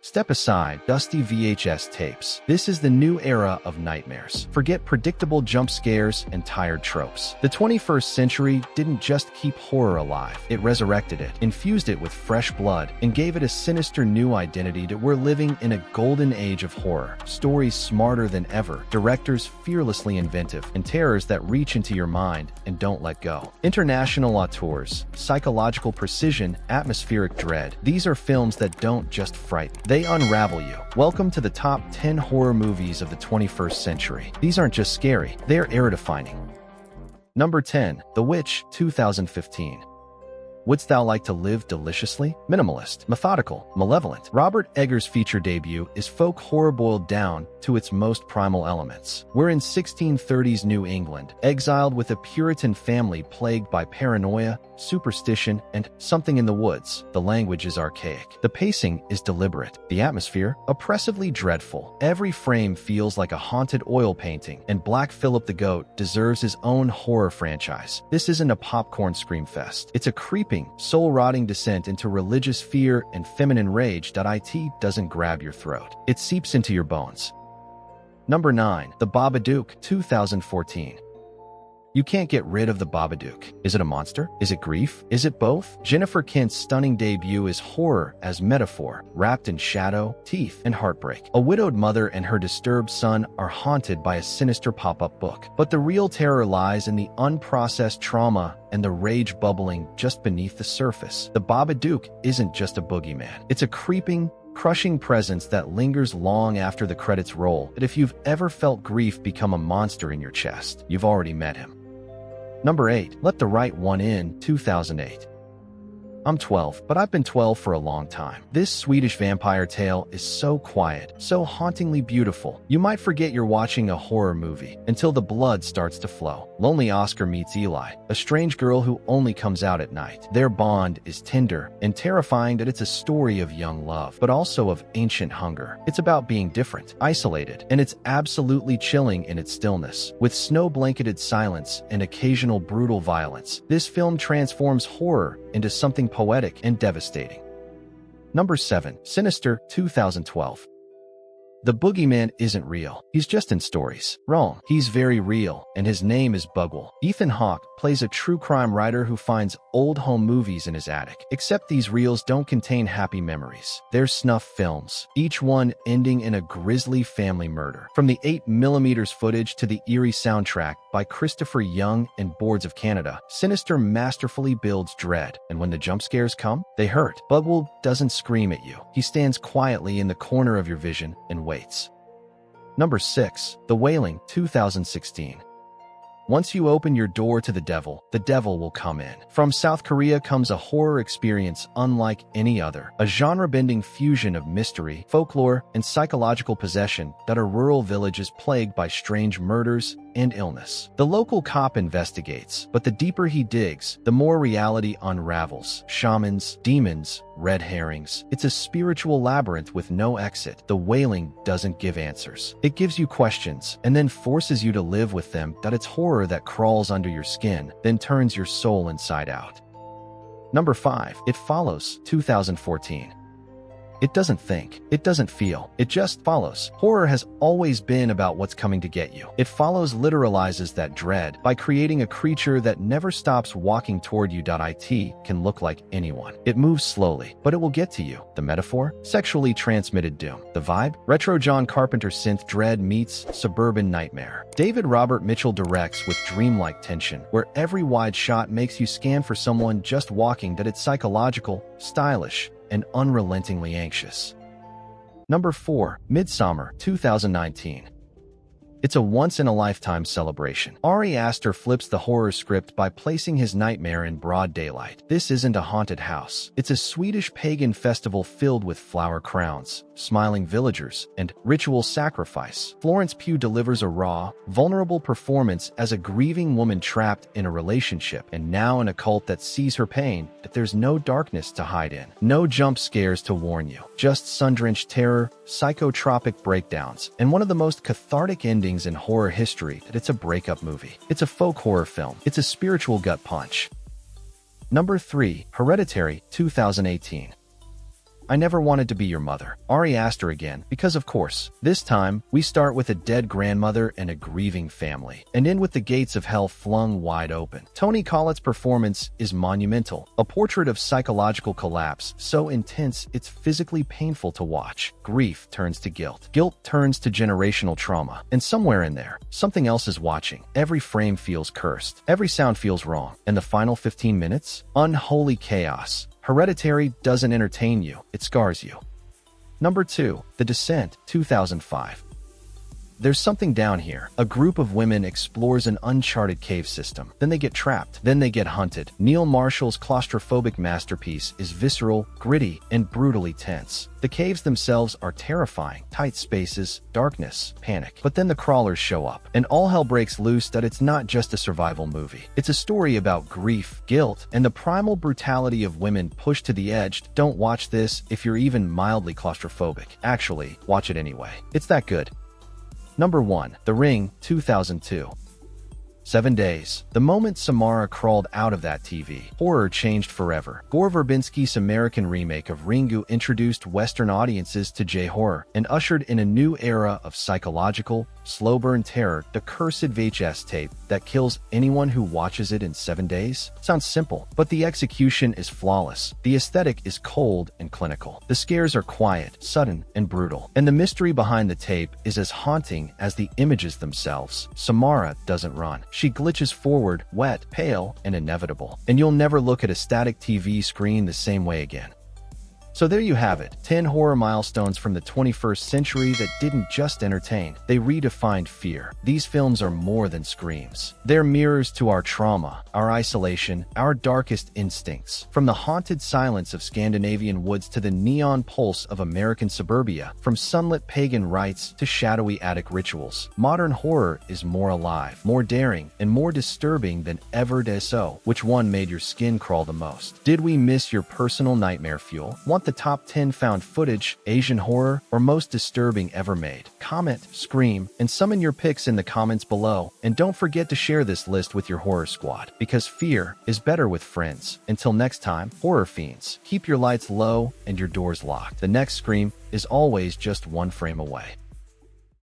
Step aside, dusty VHS tapes. This is the new era of nightmares. Forget predictable jump scares and tired tropes. The 21st century didn't just keep horror alive, it resurrected it, infused it with fresh blood, and gave it a sinister new identity that we're living in a golden age of horror. Stories smarter than ever, directors fearlessly inventive, and terrors that reach into your mind and don't let go. International auteurs, psychological precision, atmospheric dread. These are films that don't just frighten, they unravel you. Welcome to the top 10 horror movies of the 21st century. These aren't just scary, they're era-defining. Number 10. The Witch, 2015. Wouldst thou like to live deliciously? Minimalist, methodical, malevolent. Robert Eggers' feature debut is folk horror boiled down to its most primal elements. We're in 1630s New England, exiled with a Puritan family plagued by paranoia, superstition, and something in the woods. The language is archaic. The pacing is deliberate. The atmosphere, oppressively dreadful. Every frame feels like a haunted oil painting, and Black Phillip the Goat deserves his own horror franchise. This isn't a popcorn scream fest. It's a creeping, soul-rotting descent into religious fear and feminine rage that it doesn't grab your throat. It seeps into your bones. Number 9. The Babadook, 2014. You can't get rid of the Babadook. Is it a monster? Is it grief? Is it both? Jennifer Kent's stunning debut is horror as metaphor, wrapped in shadow, teeth, and heartbreak. A widowed mother and her disturbed son are haunted by a sinister pop-up book. But the real terror lies in the unprocessed trauma and the rage bubbling just beneath the surface. The Babadook isn't just a boogeyman. It's a creeping, crushing presence that lingers long after the credits roll. But if you've ever felt grief become a monster in your chest, you've already met him. Number 8. Let the Right One In, 2008. I'm 12, but I've been 12 for a long time. This Swedish vampire tale is so quiet, so hauntingly beautiful. You might forget you're watching a horror movie until the blood starts to flow. Lonely Oscar meets Eli, a strange girl who only comes out at night. Their bond is tender and terrifying that it's a story of young love, but also of ancient hunger. It's about being different, isolated, and it's absolutely chilling in its stillness. With snow-blanketed silence and occasional brutal violence, this film transforms horror into something poetic and devastating. Number 7. Sinister, 2012. The boogeyman isn't real. He's just in stories. Wrong. He's very real, and his name is Bugwell. Ethan Hawke plays a true crime writer who finds old home movies in his attic. Except these reels don't contain happy memories. They're snuff films, each one ending in a grisly family murder. From the 8mm footage to the eerie soundtrack by Christopher Young and Boards of Canada, Sinister masterfully builds dread, and when the jump scares come, they hurt. Bugwell doesn't scream at you. He stands quietly in the corner of your vision and waits. Number 6. The Wailing, 2016. Once you open your door to the devil will come in. From South Korea comes a horror experience unlike any other, a genre-bending fusion of mystery, folklore, and psychological possession that a rural village is plagued by strange murders and illness. The local cop investigates, but the deeper he digs, the more reality unravels. Shamans, demons, red herrings. It's a spiritual labyrinth with no exit. The Wailing doesn't give answers. It gives you questions, and then forces you to live with them. That it's horror that crawls under your skin, then turns your soul inside out. Number 5. It Follows, 2014. It doesn't think. It doesn't feel. It just follows. Horror has always been about what's coming to get you. It Follows literalizes that dread by creating a creature that never stops walking toward you. It can look like anyone. It moves slowly, but it will get to you. The metaphor? Sexually transmitted doom. The vibe? Retro John Carpenter synth dread meets suburban nightmare. David Robert Mitchell directs with dreamlike tension, where every wide shot makes you scan for someone just walking. That it's psychological, stylish, and unrelentingly anxious. Number 4. Midsommar, 2019. It's a once-in-a-lifetime celebration. Ari Aster flips the horror script by placing his nightmare in broad daylight. This isn't a haunted house. It's a Swedish pagan festival filled with flower crowns, smiling villagers, and ritual sacrifice. Florence Pugh delivers a raw, vulnerable performance as a grieving woman trapped in a relationship and now in a cult that sees her pain, that there's no darkness to hide in. No jump scares to warn you. Just sun-drenched terror, psychotropic breakdowns, and one of the most cathartic endings in horror history. That it's a breakup movie. It's a folk horror film. It's a spiritual gut punch. Number 3. Hereditary, 2018. I never wanted to be your mother. Ari asked her again, because of course. This time, we start with a dead grandmother and a grieving family, and end with the gates of hell flung wide open. Toni Collette's performance is monumental, a portrait of psychological collapse so intense it's physically painful to watch. Grief turns to guilt. Guilt turns to generational trauma. And somewhere in there, something else is watching. Every frame feels cursed. Every sound feels wrong. And the final 15 minutes? Unholy chaos. Hereditary doesn't entertain you, it scars you. Number 2. The Descent, 2005. There's something down here. A group of women explores an uncharted cave system. Then they get trapped. Then they get hunted. Neil Marshall's claustrophobic masterpiece is visceral, gritty, and brutally tense. The caves themselves are terrifying. Tight spaces, darkness, panic. But then the crawlers show up, and all hell breaks loose. That it's not just a survival movie. It's a story about grief, guilt, and the primal brutality of women pushed to the edge. Don't watch this if you're even mildly claustrophobic. Actually, watch it anyway. It's that good. Number 1. The Ring, 2002. 7 days. The moment Samara crawled out of that TV, horror changed forever. Gore Verbinski's American remake of Ringu introduced Western audiences to J-horror and ushered in a new era of psychological, slow-burn terror. The cursed VHS tape that kills anyone who watches it in 7 days? Sounds simple, but the execution is flawless. The aesthetic is cold and clinical. The scares are quiet, sudden, and brutal. And the mystery behind the tape is as haunting as the images themselves. Samara doesn't run. She glitches forward, wet, pale, and inevitable. And you'll never look at a static TV screen the same way again. So there you have it, 10 horror milestones from the 21st century that didn't just entertain, they redefined fear. These films are more than screams. They're mirrors to our trauma, our isolation, our darkest instincts. From the haunted silence of Scandinavian woods to the neon pulse of American suburbia, from sunlit pagan rites to shadowy attic rituals, modern horror is more alive, more daring, and more disturbing than ever. So, which one made your skin crawl the most? Did we miss your personal nightmare fuel? Want the top 10 found footage, Asian horror, or most disturbing ever made? Comment, scream, and summon your picks in the comments below. And don't forget to share this list with your horror squad, because fear is better with friends. Until next time, horror fiends, keep your lights low and your doors locked. The next scream is always just one frame away.